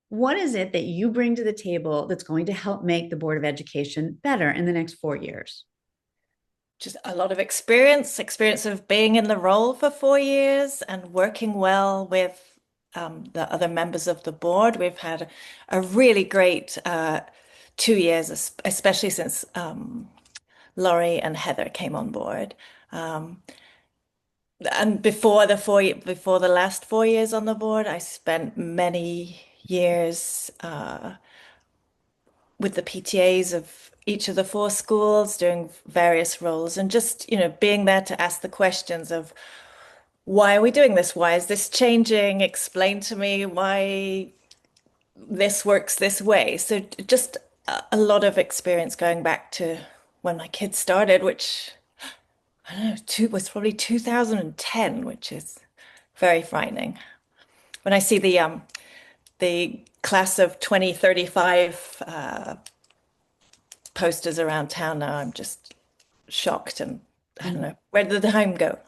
What is it that you bring to the table that's going to help make the Board of Education better in the next 4 years? Just a lot of experience of being in the role for 4 years and working well with the other members of the board. We've had a really great 2 years, especially since Laurie and Heather came on board. Um, and before the last 4 years on the board, I spent many years with the PTAs of each of the four schools doing various roles and just, being there to ask the questions of why are we doing this? Why is this changing? Explain to me why this works this way. So just a lot of experience going back to when my kids started, which I don't know, was probably 2010, which is very frightening. When I see the class of 2035 posters around town now, I'm just shocked and I don't Mhm. know, where did the time go?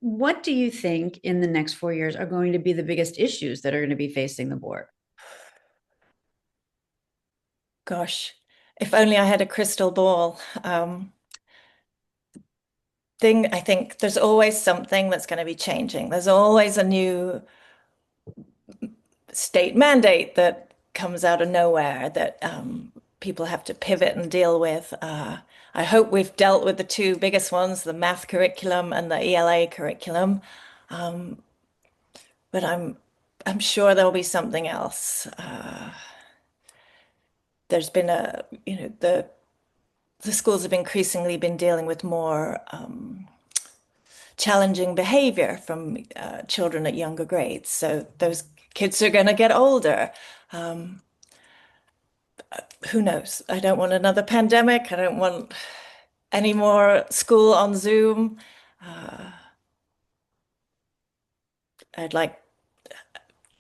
What do you think in the next 4 years are going to be the biggest issues that are going to be facing the board? Gosh, if only I had a crystal ball. I think there's always something that's going to be changing. There's always a new state mandate that comes out of nowhere that people have to pivot and deal with. I hope we've dealt with the two biggest ones, the math curriculum and the ELA curriculum. Um, but I'm sure there'll be something else. There's been the schools have increasingly been dealing with more challenging behavior from children at younger grades. So those kids are going to get older. Um, who knows? I don't want another pandemic. I don't want any more school on Zoom. Uh, I'd like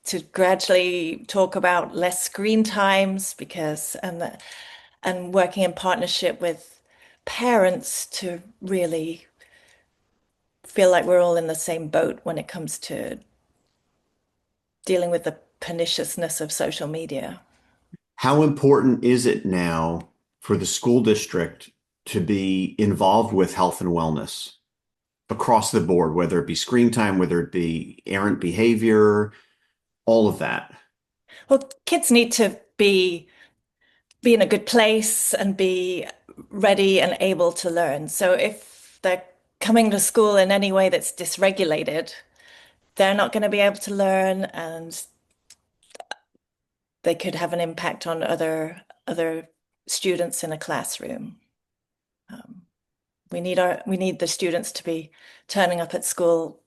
to gradually talk about less screen times and working in partnership with parents to really feel like we're all in the same boat when it comes to dealing with the perniciousness of social media. How important is it now for the school district to be involved with health and wellness across the board, whether it be screen time, whether it be errant behavior, all of that? Well, kids need to be in a good place and be ready and able to learn. So if they're coming to school in any way that's dysregulated, they're not going to be able to learn and they could have an impact on other students in a classroom. Um, we need the students to be turning up at school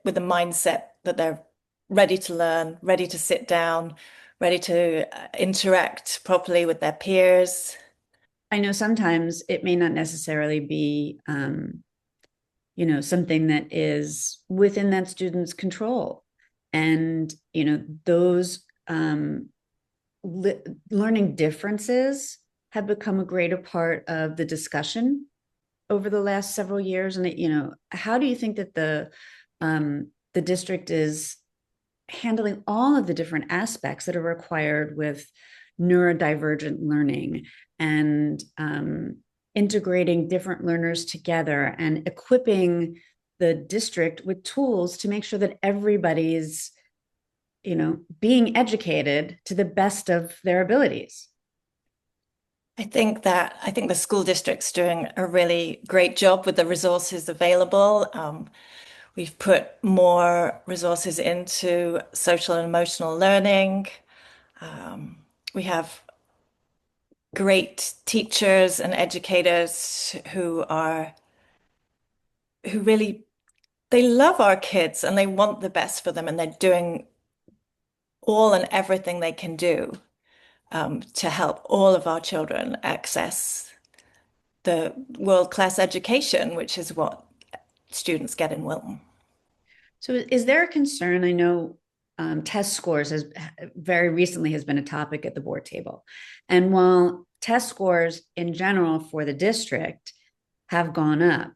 with a mindset that they're ready to learn, ready to sit down, ready to interact properly with their peers. I know sometimes it may not necessarily be, something that is within that student's control. And, those learning differences have become a greater part of the discussion over the last several years. And, how do you think that the district is handling all of the different aspects that are required with neurodivergent learning and integrating different learners together and equipping the district with tools to make sure that everybody's being educated to the best of their abilities? I think the school district's doing a really great job with the resources available. We've put more resources into social and emotional learning. Um, we have great teachers and educators who really they love our kids and they want the best for them and they're doing all and everything they can do to help all of our children access the world-class education, which is what students get in Wilton. So is there a concern? I know test scores has very recently has been a topic at the board table. And while test scores in general for the district have gone up,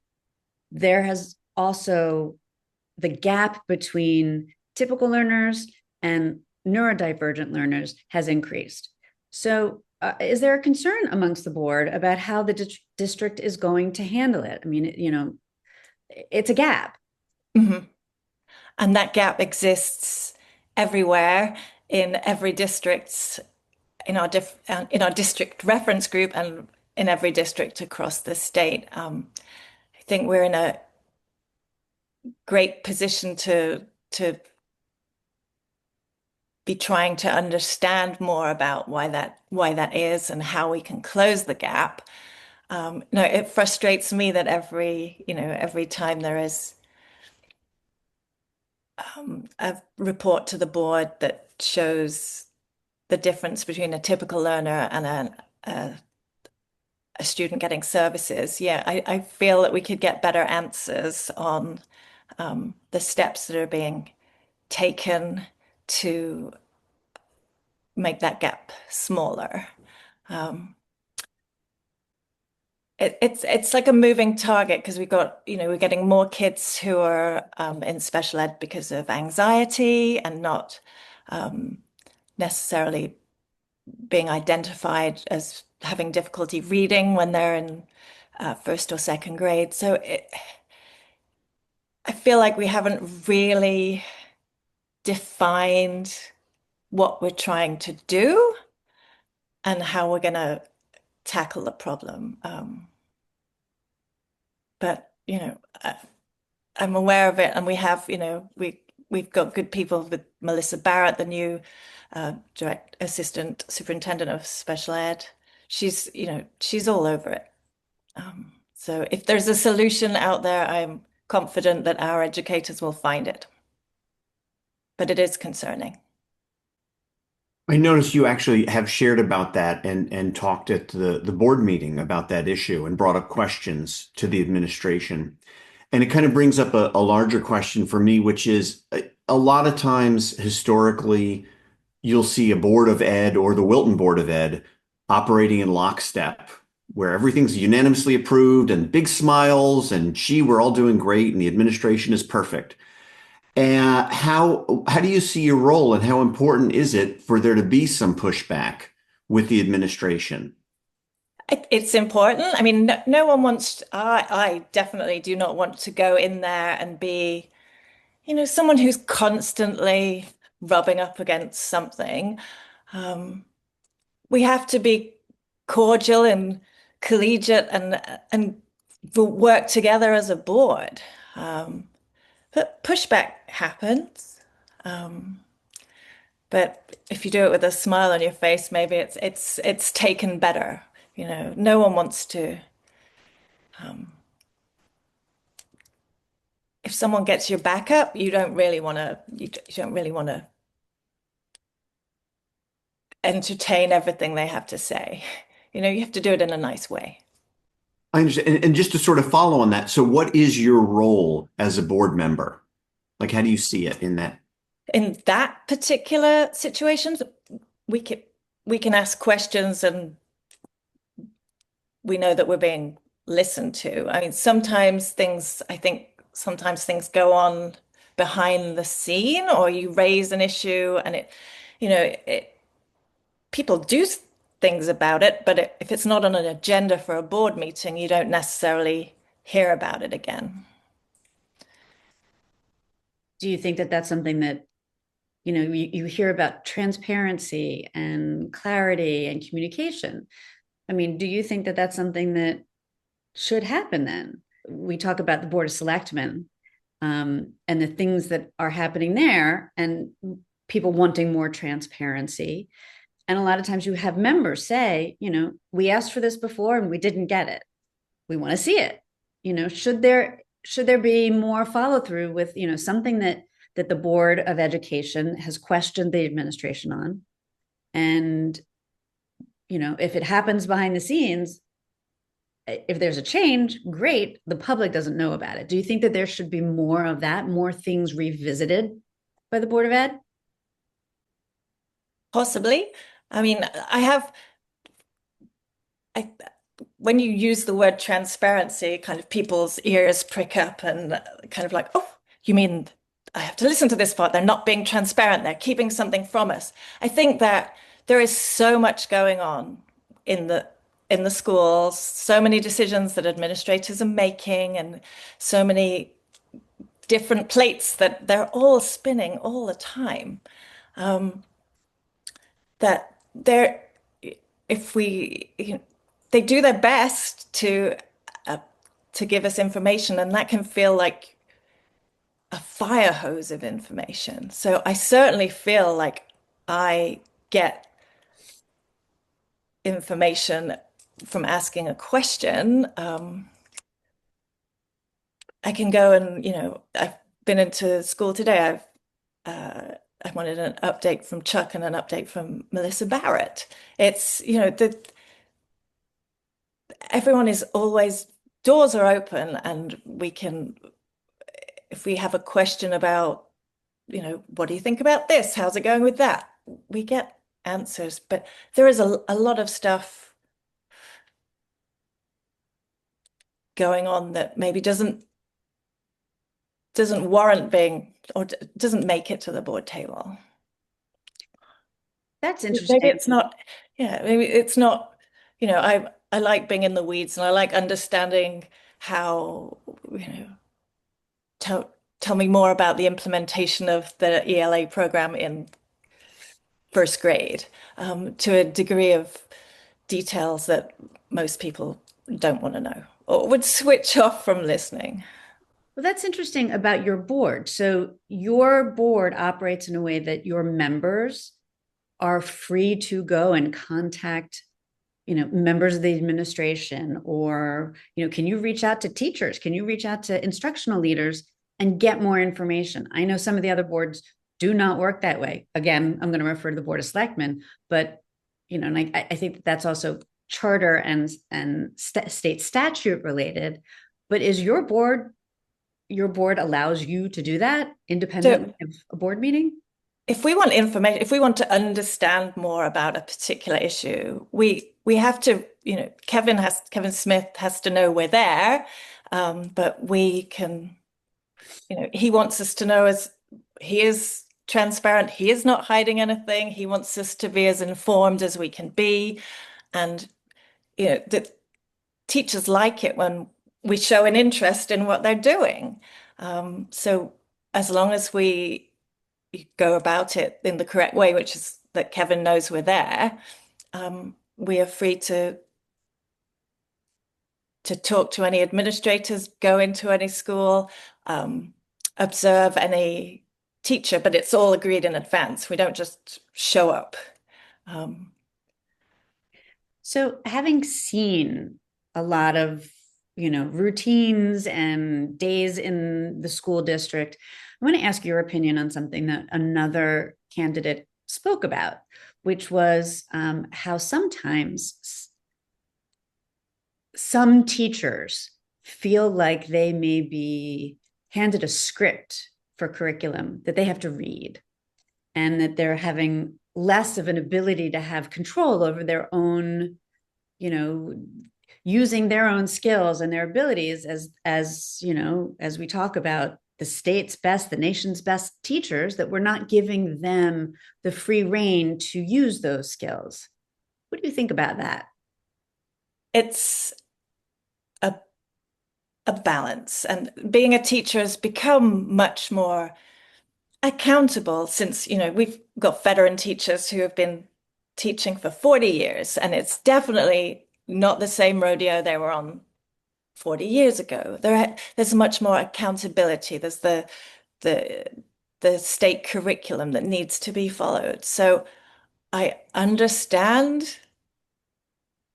there has also the gap between typical learners and neurodivergent learners has increased. So, is there a concern amongst the board about how the district is going to handle it? I mean, it's a gap. Mhm. And that gap exists everywhere in every district, in our district reference group, and in every district across the state. I think we're in a great position to be trying to understand more about why that is and how we can close the gap. No, it frustrates me that every time there is a report to the board that shows the difference between a typical learner and a student getting services. Yeah, I feel that we could get better answers on the steps that are being taken to make that gap smaller. Um, it's like a moving target because we're getting more kids who are in special ed because of anxiety and not necessarily being identified as having difficulty reading when they're in first or second grade. So I feel like we haven't really defined what we're trying to do and how we're going to tackle the problem. But I'm aware of it, and we have, we've got good people with Melissa Barrett, the new direct assistant superintendent of special ed. She's all over it. So if there's a solution out there, I'm confident that our educators will find it. But it is concerning. I noticed you actually have shared about that and talked at the board meeting about that issue and brought up questions to the administration. And it kind of brings up a larger question for me, which is a lot of times historically, you'll see a board of ed or the Wilton Board of Ed operating in lockstep, where everything's unanimously approved and big smiles and gee, we're all doing great and the administration is perfect. And how do you see your role and how important is it for there to be some pushback with the administration? It's important. I mean, no one wants, I definitely do not want to go in there and be, someone who's constantly rubbing up against something. Um, we have to be cordial and collegiate and work together as a board. Um, but pushback happens. Um, but if you do it with a smile on your face, maybe it's taken better. No one wants to. Um, if someone gets your back up, you don't really want to. You don't really want to entertain everything they have to say. You have to do it in a nice way. I understand. And just to sort of follow on that, so what is your role as a board member? Like, how do you see it in that? In that particular situation, we can we can ask questions and we know that we're being listened to. I mean, I think sometimes things go on behind the scene, or you raise an issue and people do things about it, but if it's not on an agenda for a board meeting, you don't necessarily hear about it again. Do you think that that's something that, you hear about transparency and clarity and communication? I mean, do you think that that's something that should happen then? We talk about the Board of Selectmen, and the things that are happening there and people wanting more transparency. And a lot of times you have members say, we asked for this before and we didn't get it. We want to see it. Should there be more follow through with, something that the Board of Education has questioned the administration on? And, if it happens behind the scenes, if there's a change, great. The public doesn't know about it. Do you think that there should be more of that, more things revisited by the Board of Ed? Possibly. I mean, I, when you use the word transparency, kind of people's ears prick up and kind of like, oh, you mean I have to listen to this part. They're not being transparent. They're keeping something from us. I think that there is so much going on in the schools, so many decisions that administrators are making, and so many different plates that they're all spinning all the time. That they're if we they do their best uh, to give us information, and that can feel like a fire hose of information. So I certainly feel like I get information from asking a question. I can go and, I've been into school today. I wanted an update from Chuck and an update from Melissa Barrett. It's, everyone is always, doors are open, and we can, if we have a question about, what do you think about this? How's it going with that? We get answers, but there is a lot of stuff going on that maybe doesn't warrant being, or doesn't make it to the board table. That's Maybe interesting. it's not, yeah, maybe it's not, I like being in the weeds, and I like understanding how, tell tell me more about the implementation of the ELA program in first grade, to a degree of details that most people don't want to know or would switch off from listening. Well, that's interesting about your board. So your board operates in a way that your members are free to go and contact, members of the administration, or, can you reach out to teachers? Can you reach out to instructional leaders and get more information? I know some of the other boards do not work that way. Again, I'm going to refer to the Board of Selectmen, but, and I think that's also charter and state statute related. But is your board allows you to do that So independently of a board meeting? if we want information, if we want to understand more about a particular issue, we have to, Kevin Smith has to know we're there, but we can, he wants us to know, as he is transparent, he is not hiding anything. He wants us to be as informed as we can be, and the teachers like it when we show an interest in what they're doing. So as long as we go about it in the correct way, which is that Kevin knows we're there, we are free to talk to any administrators, go into any school, observe any teacher, but it's all agreed in advance. We don't just show up. So having seen a lot of, routines and days in the school district, I want to ask your opinion on something that another candidate spoke about, which was how sometimes some teachers feel like they may be handed a script for curriculum that they have to read, and that they're having less of an ability to have control over their own, using their own skills and their abilities as we talk about the state's best, the nation's best teachers, that we're not giving them the free rein to use those skills. What do you think about that? It's a balance, and being a teacher has become much more accountable since, we've got veteran teachers who have been teaching for 40 years, and it's definitely not the same rodeo they were on 40 years ago. There's much more accountability. There's the state curriculum that needs to be followed. So I understand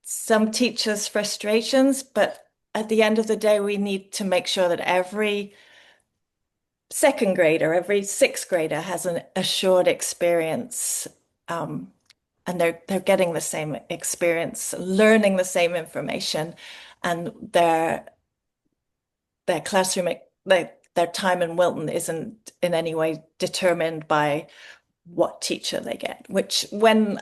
some teachers' frustrations, but at the end of the day, we need to make sure that every second grader, every sixth grader has an assured experience, and they're getting the same experience, learning the same information, and their classroom, their time in Wilton isn't in any way determined by what teacher they get. Which when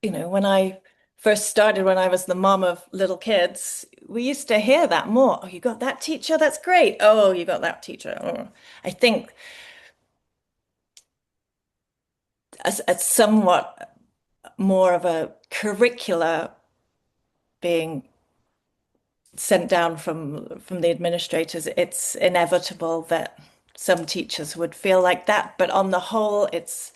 I first started, when I was the mom of little kids, we used to hear that more. Oh, you got that teacher? That's great. Oh, you got that teacher. Oh. I think a somewhat more of a curricula being sent down from the administrators, it's inevitable that some teachers would feel like that. But on the whole, it's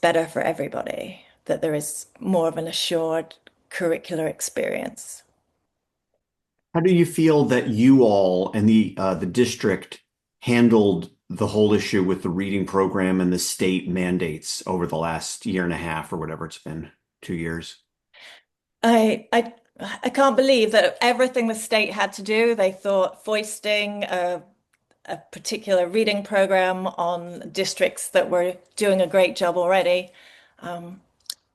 better for everybody that there is more of an assured curricular experience. How do you feel that you all and the district handled the whole issue with the reading program and the state mandates over the last year and a half or whatever it's been, 2 years? I I I can't believe that everything the state had to do, they thought foisting a particular reading program on districts that were doing a great job already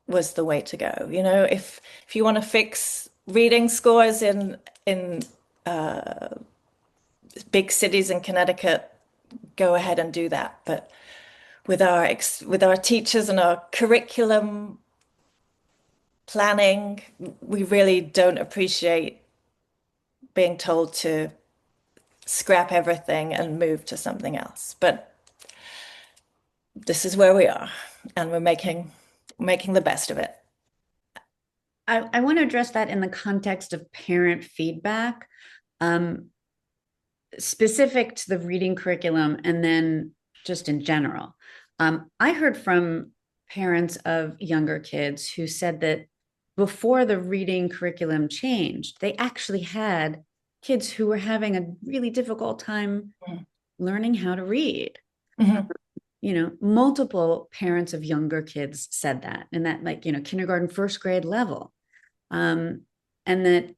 was the way to go. You know, if you want to fix reading scores in big cities in Connecticut, go ahead and do that. But with our teachers and our curriculum planning, we really don't appreciate being told to scrap everything and move to something else. But this is where we are, and we're making the best of it. I want to address that in the context of parent feedback, um, specific to the reading curriculum, and then just in general. I heard from parents of younger kids who said that before the reading curriculum changed, they actually had kids who were having a really difficult time learning how to read. Mhm. Multiple parents of younger kids said that, and that, like, kindergarten, first grade level. Um, and that,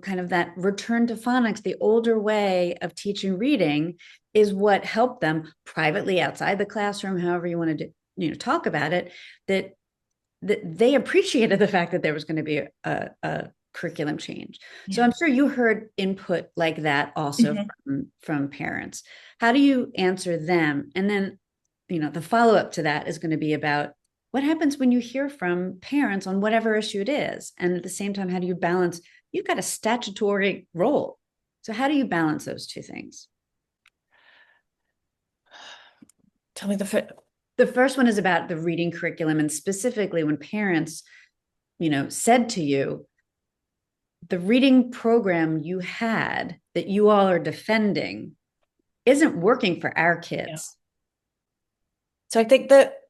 kind of that return to phonics, the older way of teaching reading, is what helped them privately outside the classroom, however you want to talk about it, that they appreciated the fact that there was going to be a curriculum change. So Yeah. I'm sure you heard input like that also Mhm. from parents. How do you answer them? And then, the follow-up to that is going to be about what happens when you hear from parents on whatever issue it is. And at the same time, how do you balance? You've got a statutory role. So how do you balance those two things? Tell me the first. The first one is about the reading curriculum, and specifically when parents, said to you, the reading program you had that you all are defending isn't working for our Yeah. kids. So I think that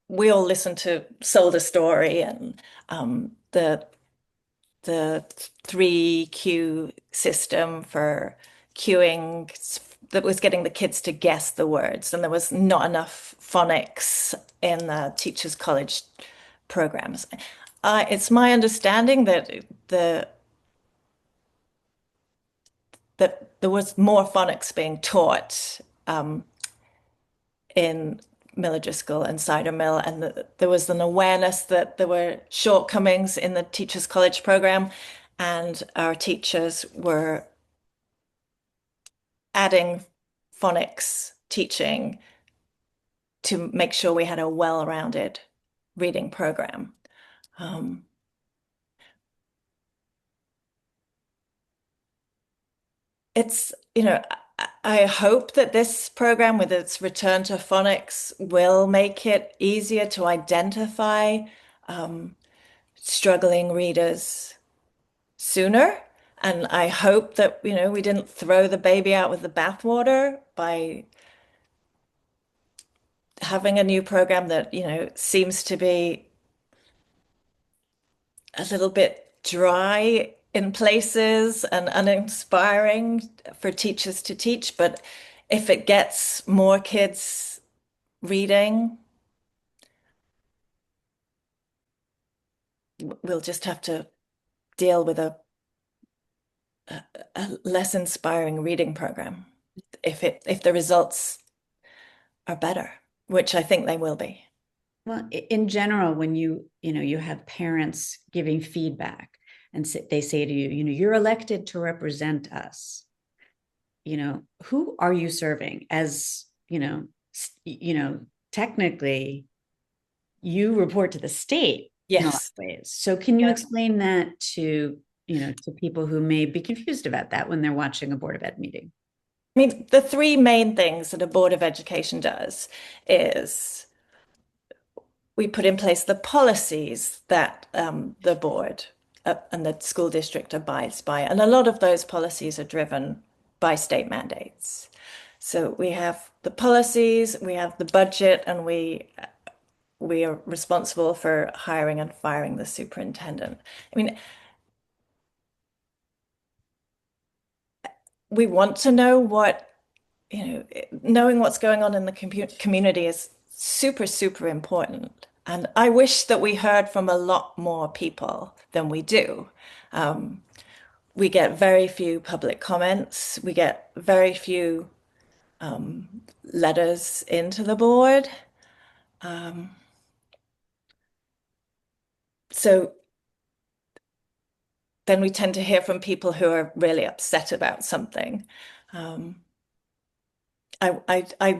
we all listen to Sold a Story and the 3Q system for cueing that was getting the kids to guess the words, and there was not enough phonics in the teachers' college programs. It's my understanding that the that there was more phonics being taught in Miller Driscoll and Cider Mill, and there was an awareness that there were shortcomings in the Teachers College program, and our teachers were adding phonics teaching to make sure we had a well-rounded reading program. Um, it's, I hope that this program, with its return to phonics, will make it easier to identify um, struggling readers sooner. And I hope that, we didn't throw the baby out with the bathwater by having a new program that, seems to be a little bit dry in places and uninspiring for teachers to teach. But if it gets more kids reading, we'll just have to deal with a less inspiring reading program if the results are better, which I think they will be. Well, in general, when you have parents giving feedback, and they say to you, you're elected to represent us. Who are you serving? As technically, you report to the state in a lot of Yes. ways. So can you Yeah. explain that to people who may be confused about that when they're watching a Board of Ed meeting? I mean, the three main things that a Board of Education does is we put in place the policies that the board and the school district abides by. And a lot of those policies are driven by state mandates. So we have the policies, we have the budget, and we are responsible for hiring and firing the superintendent. I mean, we want to know what, knowing what's going on in the community is super, super important. And I wish that we heard from a lot more people than we do. We get very few public comments. We get very few letters into the board. So then we tend to hear from people who are really upset about something. I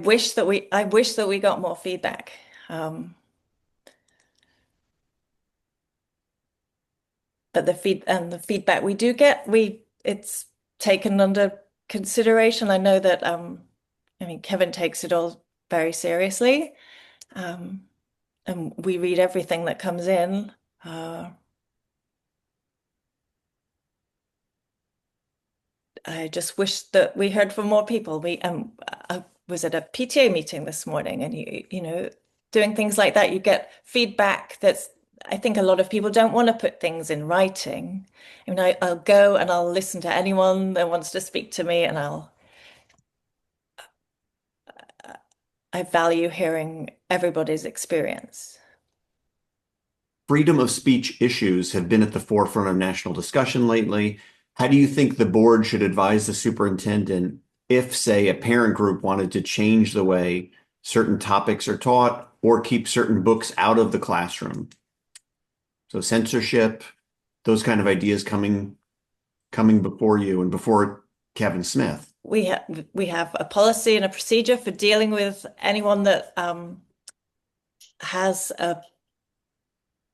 wish that we got more feedback. But the feedback we do get, it's taken under consideration. I know that I mean Kevin takes it all very seriously. And we read everything that comes in. I just wish that we heard from more people. I was at a PTA meeting this morning, and doing things like that, you get feedback that's, I think a lot of people don't want to put things in writing. I mean, I'll go and I'll listen to anyone that wants to speak to me, and I value hearing everybody's experience. Freedom of speech issues have been at the forefront of national discussion lately. How do you think the board should advise the superintendent if, say, a parent group wanted to change the way certain topics are taught or keep certain books out of the classroom? So censorship, those kind of ideas coming before you and before Kevin Smith. We have a policy and a procedure for dealing with anyone that has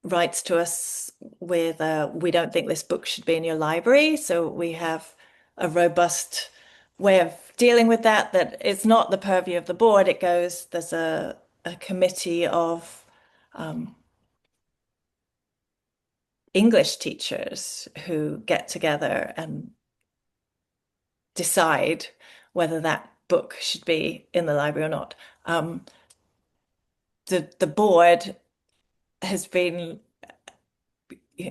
writes to us with we don't think this book should be in your library. So we have a robust way of dealing with that. That it's not the purview of the board. There's a committee of English teachers who get together and decide whether that book should be in the library or not. The board has been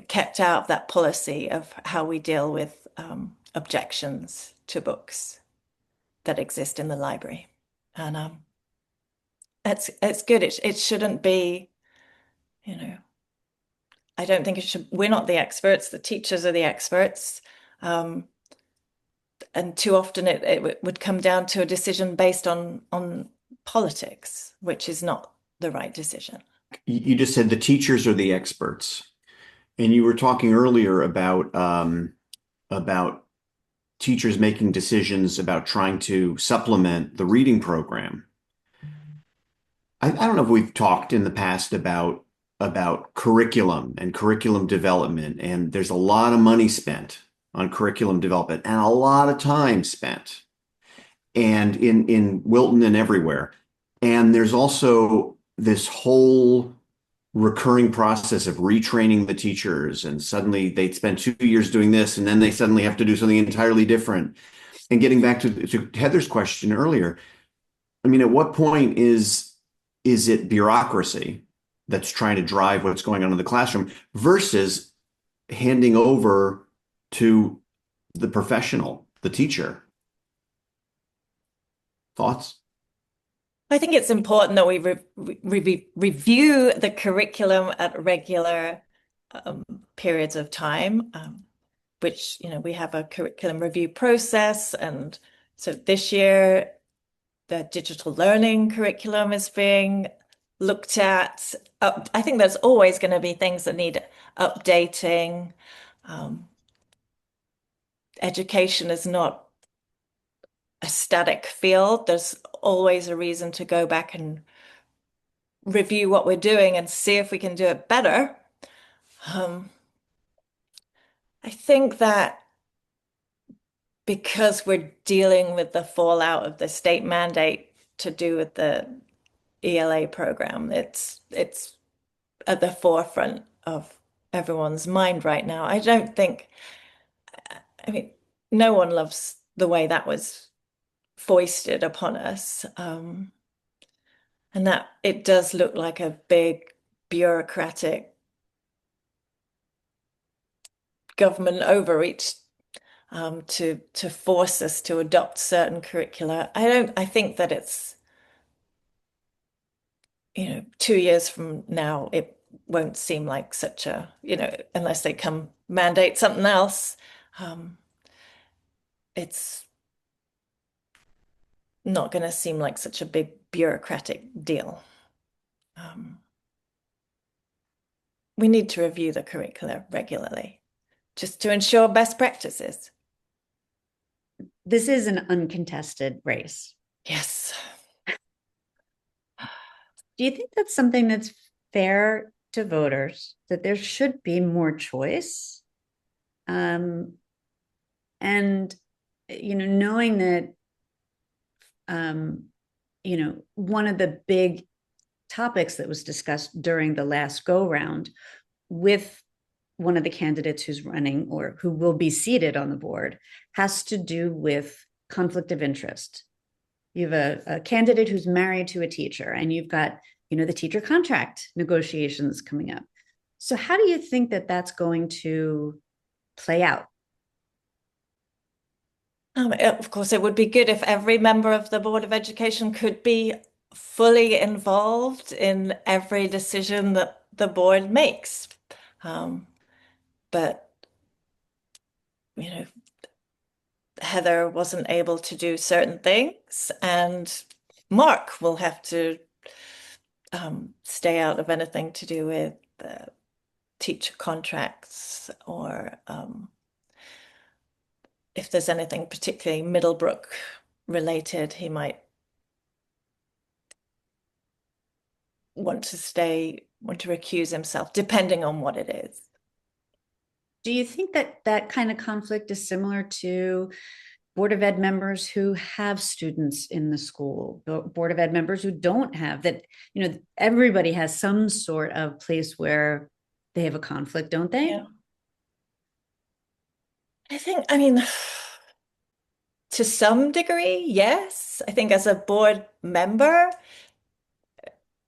kept out of that policy of how we deal with objections to books that exist in the library, and it's good. It shouldn't be, I don't think it should. We're not the experts. The teachers are the experts. And too often it would come down to a decision based on politics, which is not the right decision. You just said the teachers are the experts, and you were talking earlier about teachers making decisions about trying to supplement the reading program. I don't know if we've talked in the past about curriculum and curriculum development, and there's a lot of money spent on curriculum development and a lot of time spent, and in Wilton and everywhere. And there's also this whole recurring process of retraining the teachers, and suddenly they spend 2 years doing this, and then they suddenly have to do something entirely different. And getting back to Heather's question earlier, I mean, at what point is it bureaucracy that's trying to drive what's going on in the classroom versus handing over to the professional, the teacher? Thoughts? I think it's important that we review the curriculum at regular periods of time, which, we have a curriculum review process. And so this year, the digital learning curriculum is being looked at. I think there's always going to be things that need updating. Education is not a static field. There's always a reason to go back and review what we're doing and see if we can do it better. I think that because we're dealing with the fallout of the state mandate to do with the ELA program, it's at the forefront of everyone's mind right now. I don't think, I mean, no one loves the way that was foisted upon us. And that it does look like a big bureaucratic government overreach to force us to adopt certain curricula. I think that it's, 2 years from now, it won't seem like such a, unless they come mandate something else, um, it's not going to seem like such a big bureaucratic deal. Um, we need to review the curricula regularly just to ensure best practices. This is an uncontested race. Yes. Do you think that's something that's fair to voters, that there should be more choice? Um, and, knowing that, um, one of the big topics that was discussed during the last go round with one of the candidates who's running or who will be seated on the board has to do with conflict of interest. You have a candidate who's married to a teacher, and you've got, the teacher contract negotiations coming up. So how do you think that that's going to play out? Of course, it would be good if every member of the Board of Education could be fully involved in every decision that the board makes. Um, but, you know, Heather wasn't able to do certain things, and Mark will have to stay out of anything to do with teacher contracts or if there's anything particularly Middlebrook related, he might want to recuse himself, depending on what it is. Do you think that that kind of conflict is similar to Board of Ed members who have students in the school, Board of Ed members who don't have that? Everybody has some sort of place where they have a conflict, don't they? Yeah. I mean, to some degree, yes. I think as a board member,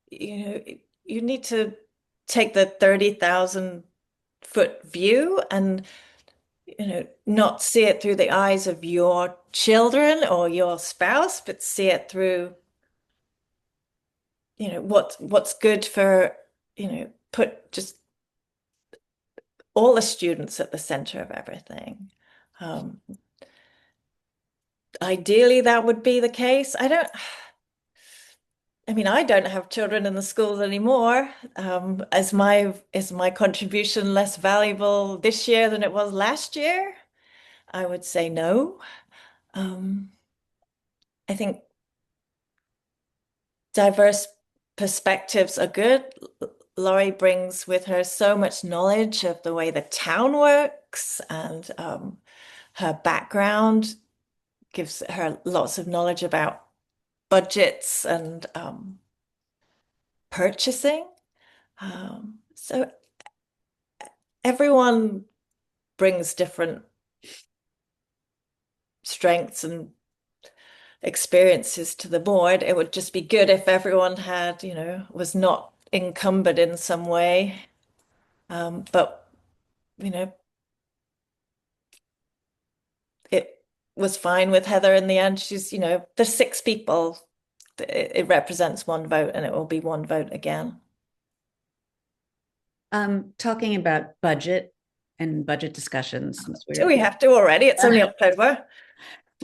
you need to take the 30,000-foot view and not see it through the eyes of your children or your spouse, but see it through, what's good for, put just all the students at the center of everything. Ideally, that would be the case. I don't have children in the schools anymore. Is my contribution less valuable this year than it was last year? I would say no. I think diverse perspectives are good. Laurie brings with her so much knowledge of the way the town works, and her background gives her lots of knowledge about budgets and purchasing. So everyone brings different strengths and experiences to the board. It would just be good if everyone had, was not encumbered in some way. But, you know, it was fine with Heather in the end. She's, there's 6 people. It represents one vote, and it will be one vote again. Talking about budget and budget discussions, since Do we have to already? It's only October.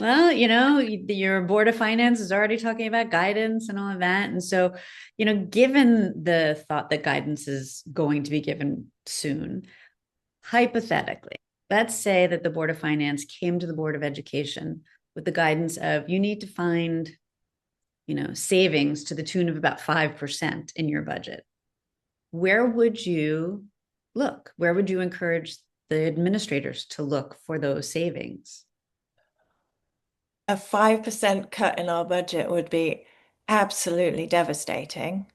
well, your Board of Finance is already talking about guidance and all of that. And so, given the thought that guidance is going to be given soon, hypothetically, let's say that the Board of Finance came to the Board of Education with the guidance of you need to find, savings to the tune of about 5% in your budget. Where would you look? Where would you encourage the administrators to look for those savings? A 5% cut in our budget would be absolutely devastating.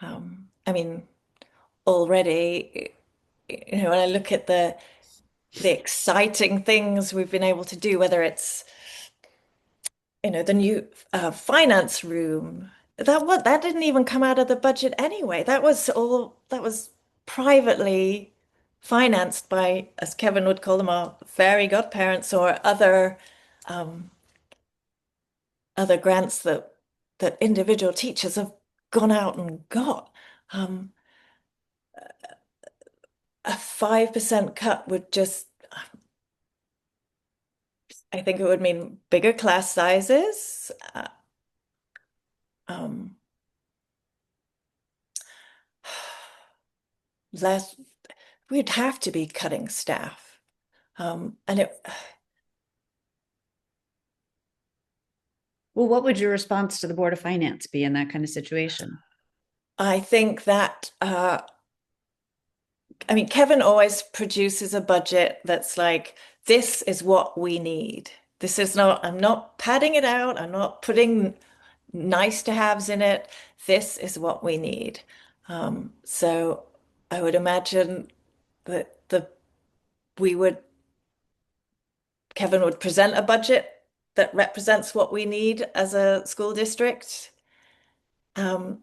I mean, already. When I look at the exciting things we've been able to do, whether it's the new finance room, that didn't even come out of the budget anyway. That was privately financed by, as Kevin would call them, our fairy godparents or other grants that individual teachers have gone out and got. Um, a 5% cut would just, I think it would mean bigger class sizes. Um, less, we'd have to be cutting staff. And Well, what would your response to the Board of Finance be in that kind of situation? I think that, I mean, Kevin always produces a budget that's like, this is what we need. This is not, I'm not padding it out. I'm not putting nice to haves in it. This is what we need. So I would imagine that we would, Kevin would present a budget that represents what we need as a school district. Um,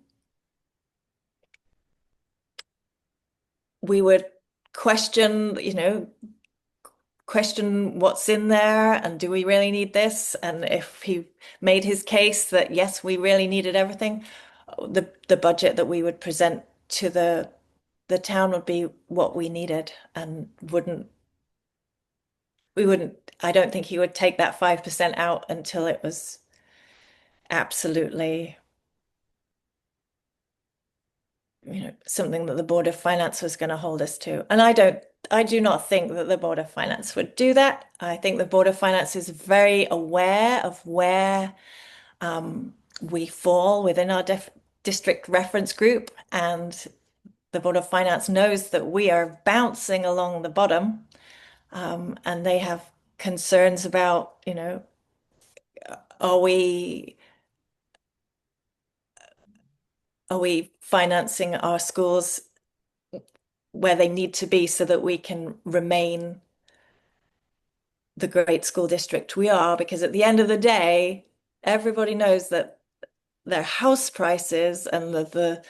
we would question, question what's in there and do we really need this? And if he made his case that yes, we really needed everything, the budget that we would present to the town would be what we needed and we wouldn't, I don't think he would take that 5% out until it was absolutely, something that the Board of Finance was going to hold us to. And I do not think that the Board of Finance would do that. I think the Board of Finance is very aware of where we fall within our district reference group. And the Board of Finance knows that we are bouncing along the bottom. And they have concerns about, are we are we financing our schools where they need to be so that we can remain the great school district we are? Because at the end of the day, everybody knows that their house prices and the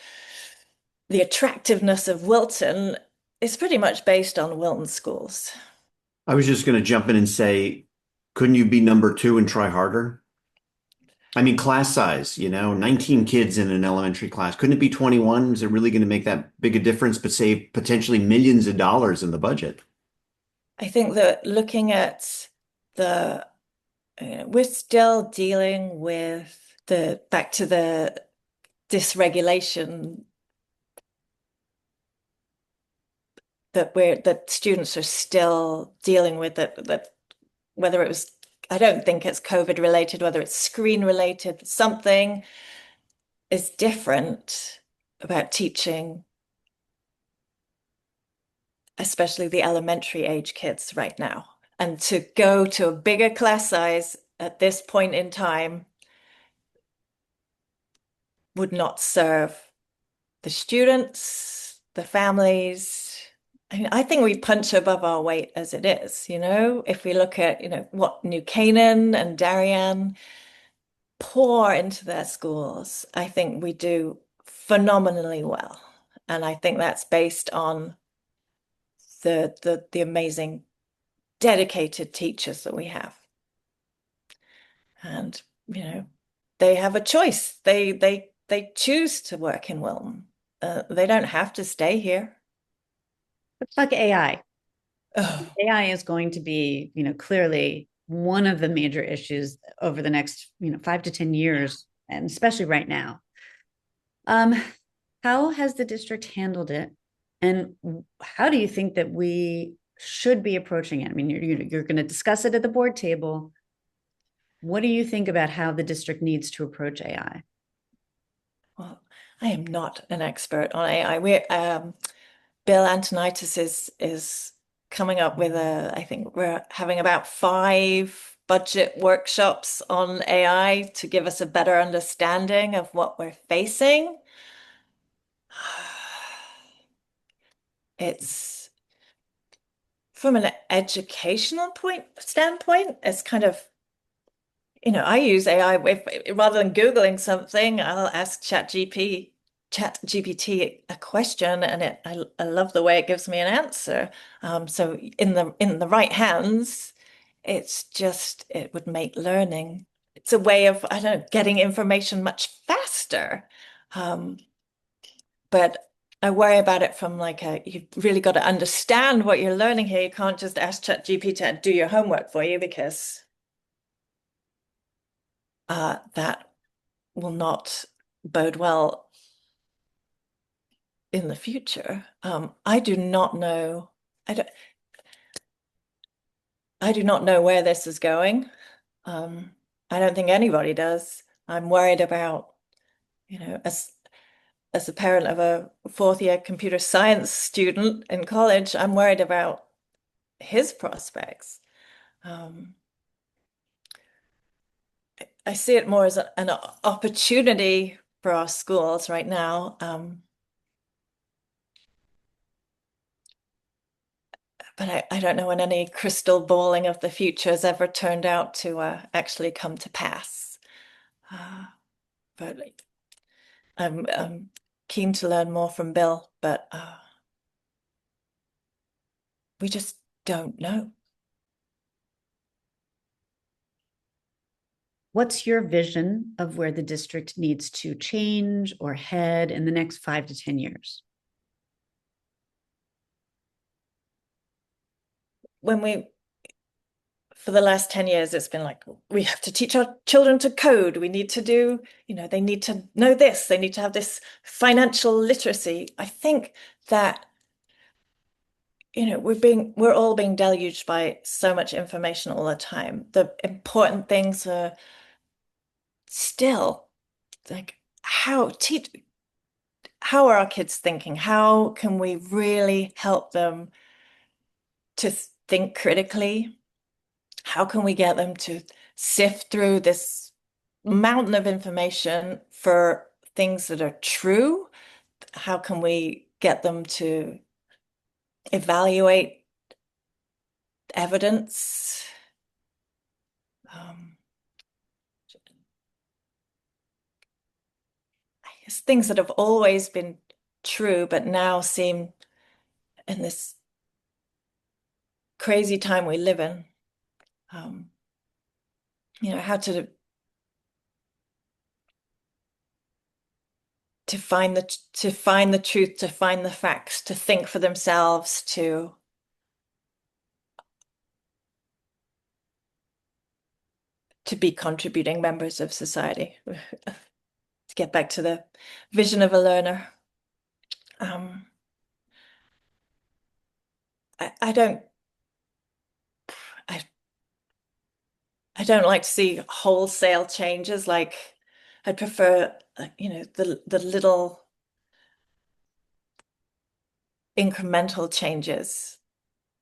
attractiveness of Wilton is pretty much based on Wilton schools. I was just going to jump in and say, couldn't you be number two and try harder? I mean, class size, 19 kids in an elementary class. Couldn't it be 21? Is it really going to make that big a difference, but save potentially millions of dollars in the budget? I think that looking at the, we're still dealing with back to the dysregulation that students are still dealing with, that whether it was, I don't think it's COVID related, whether it's screen related, something is different about teaching, especially the elementary age kids right now. And to go to a bigger class size at this point in time would not serve the students, the families. I mean, I think we punch above our weight as it is, if we look at, what New Canaan and Darien pour into their schools, I think we do phenomenally well. And I think that's based on the amazing dedicated teachers that we have. And, they have a choice. They choose to work in Wilton. They don't have to stay here. Let's talk AI. Oh, AI is going to be, clearly one of the major issues over the next, 5 to 10 years, and especially right now. Um, how has the district handled it, and how do you think that we should be approaching it? I mean, you're going to discuss it at the board table. What do you think about how the district needs to approach AI? well, I am not an expert on AI. Bill Antonitis is coming up with I think we're having about 5 budget workshops on AI to give us a better understanding of what we're facing. it's from an educational standpoint, it's kind of, I use AI rather than Googling something, I'll ask ChatGPT a question, and I love the way it gives me an answer. So in the right hands, it would make learning. It's a way of, I don't know, getting information much faster. Um, but I worry about it from like you've really got to understand what you're learning here. You can't just ask ChatGPT to do your homework for you, because that will not bode well in the future. I do not know. I don't. I do not know where this is going. Um, I don't think anybody does. I'm worried about, as a parent of a fourth year computer science student in college, I'm worried about his prospects. Um, I see it more as an opportunity for our schools right now. But I don't know when any crystal balling of the future has ever turned out to actually come to pass. Uh, but I'm keen to learn more from Bill, but we just don't know. What's your vision of where the district needs to change or head in the next 5 to 10 years? For the last 10 years, it's been like, we have to teach our children to code. We need to do, they need to know this. They need to have this financial literacy. I think that, we're all being deluged by so much information all the time. The important things are still like how are our kids thinking? How can we really help them to think critically? How can we get them to sift through this mountain of information for things that are true? How can we get them to evaluate evidence? Um, I guess things that have always been true, but now seem, in this crazy time we live in, um, how to find the truth, to find the facts, to think for themselves, to be contributing members of society. To get back to the vision of a learner. Um, I don't I I don't like to see wholesale changes. Like, I'd prefer the little incremental changes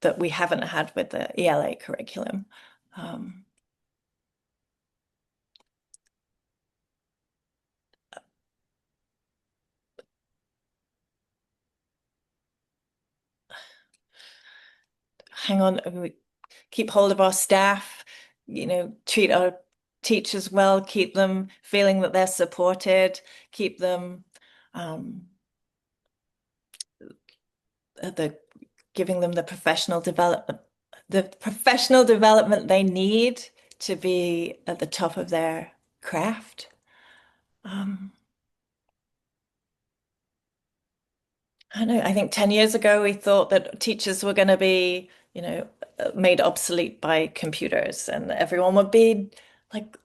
that we haven't had with the ELA curriculum. Um, Hang on, we keep hold of our staff, treat our teachers well, keep them feeling that they're supported, keep them the giving them the professional development they need to be at the top of their craft. I know, I think 10 years ago we thought that teachers were going to be, made obsolete by computers, and everyone would be like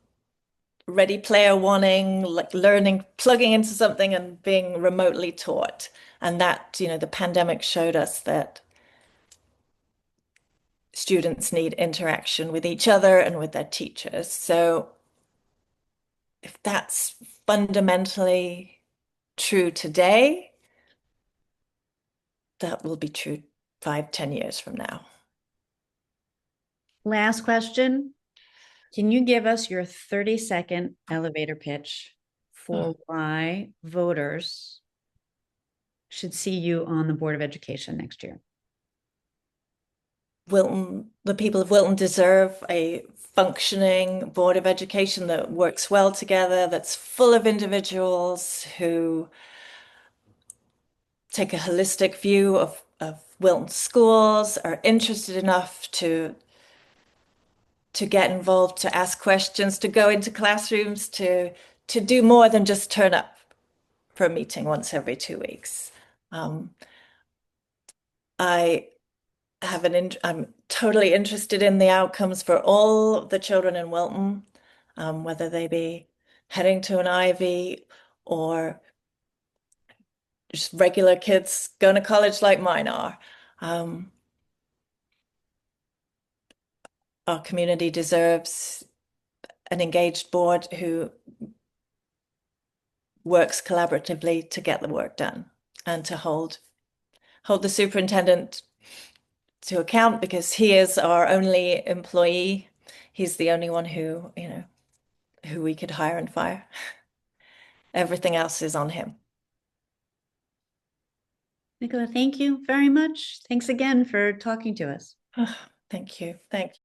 ready player wanting, like learning, plugging into something and being remotely taught. And that, the pandemic showed us that students need interaction with each other and with their teachers. So if that's fundamentally true today, that will be true 5, 10 years from now. Last question. Can you give us your 30-second elevator pitch for why voters should see you on the Board of Education next year? Wilton, the people of Wilton deserve a functioning Board of Education that works well together, that's full of individuals who take a holistic view of Wilton schools, are interested enough to get involved, to ask questions, to go into classrooms, to do more than just turn up for a meeting once every 2 weeks. I have I'm totally interested in the outcomes for all the children in Wilton, whether they be heading to an Ivy or just regular kids going to college like mine are. Our community deserves an engaged board who works collaboratively to get the work done and to hold the superintendent to account, because he is our only employee. He's the only one who, who we could hire and fire. Everything else is on him. Nicola, thank you very much. Thanks again for talking to us. Thank you. Thank you.